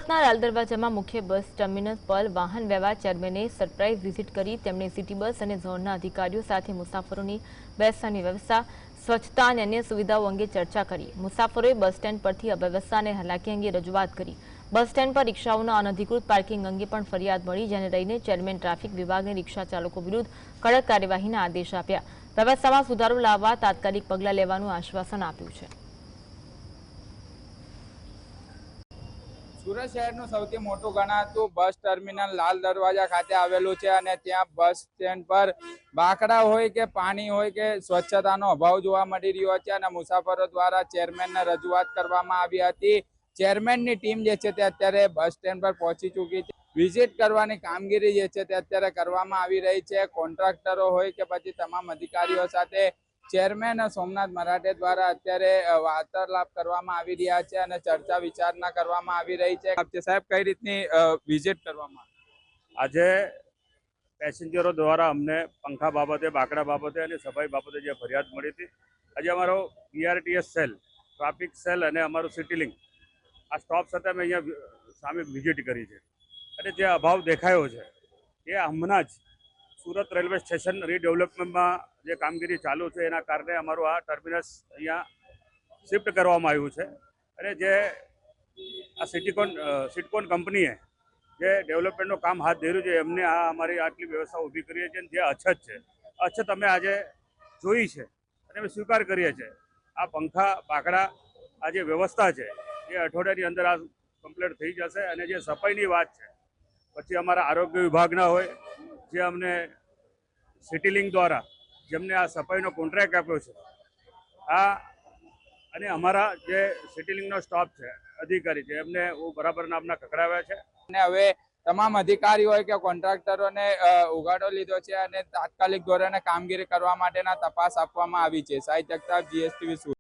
સુરતના લાલ દરવાજામાં મુખ્ય બસ ટર્મિનસ પર વાહન વ્યવહાર ચેરમેને સરપ્રાઇઝ વિઝિટ કરી તેમણે સિટી બસ અને ઝોનના અધિકારીઓ સાથે મુસાફરોની બેસવાની વ્યવસ્થા, સ્વચ્છતા અને અન્ય સુવિધાઓ અંગે ચર્ચા કરી। મુસાફરોએ બસ સ્ટેન્ડ પરથી અવ્યવસ્થા અને હાલાકી અંગે રજૂઆત કરી। બસ સ્ટેન્ડ પર રિક્ષાઓના અનધિકૃત પાર્કિંગ અંગે પણ ફરિયાદ મળી, જેને લઈને ચેરમેન ટ્રાફિક વિભાગને રિક્ષા ચાલકો વિરુદ્ધ કડક કાર્યવાહીના આદેશ આપ્યા। વ્યવસ્થામાં સુધારો લાવવા તાત્કાલિક પગલાં લેવાનું આશ્વાસન આપ્યું છે। સુરત શહેરનું સૌથી મોટું ગણાતું બસ ટર્મિનલ લાલ દરવાજા ખાતે આવેલું છે અને ત્યાં બસ સ્ટેન્ડ પર બાકડા હોય કે પાણી હોય કે સ્વચ્છતાનો અભાવ જોવા મળી રહ્યો છે અને મુસાફરો દ્વારા ચેરમેનને રજૂઆત કરવામાં આવી હતી। ચેરમેનની ટીમ જે છે તે અત્યારે બસ સ્ટેન્ડ પર પહોંચી ચૂકી છે। વિઝિટ કરવાની કામગીરી જે છે તે અત્યારે કરવામાં આવી રહી છે। કોન્ટ્રાક્ટરો હોય કે પછી તમામ અધિકારીઓ સાથે ચેરમેન સોમનાથ મરાઠે દ્વારા અત્યારે વાર્તાલાપ કરવામાં આવી રહ્યા છે અને ચર્ચા વિચારણા કરવામાં આવી રહી છે। સાહેબ, કઈ રીતની વિઝિટ કરવામાં આજે પેસેન્જરો દ્વારા અમને પંખા બાબતે, બાકડા બાબતે અને સફાઈ બાબતે જે ફરિયાદ મળી હતી, આજે અમારો બીઆરટીએસ સેલ, ટ્રાફિક સેલ અને અમારું સિટી લિંક આ સ્ટોપ સાથે અમે અહીંયા સામે વિઝિટ કરી છે અને જે અભાવ દેખાયો છે એ હમણાં જ સુરત રેલવે સ્ટેશન રીડેવલપમેન્ટમાં જે કામગીરી ચાલુ છે એના કારણે અમારું આ ટર્મિનસ અહીંયા શિફ્ટ કરવામાં આવ્યું છે અને જે આ સિટકોન કંપનીએ જે ડેવલપમેન્ટનું કામ હાથ ધર્યું છે એમને આ અમારી આટલી વ્યવસ્થા ઊભી કરી છે। જે અછત છે, અછત અમે આજે જોઈ છે અને અમે સ્વીકાર કરીએ છીએ। આ પંખા બાકડા આ જે વ્યવસ્થા છે એ અઠવાડિયાની અંદર આ કમ્પ્લીટ થઈ જશે અને જે સફાઈની વાત છે પછી અમારા આરોગ્ય વિભાગના હોય જે અમને સિટી લિંક દ્વારા જેમને આ સફાઈનો કોન્ટ્રાક્ટ આપ્યો છે આ અને અમારા જે સિટી લિંકનો સ્ટાફ છે, અધિકારી છે, એમને બરાબર નામના કકડાવ્યા છે અને હવે તમામ અધિકારી હોય કે કોન્ટ્રાક્ટરોને ઉગાડો લીધો છે અને તાત્કાલિક ધોરણે કામગીરી કરવા માટેના તપાસ આપવામાં આવી છે। સાહિત્ય જગતાપ, GSTV સુરત।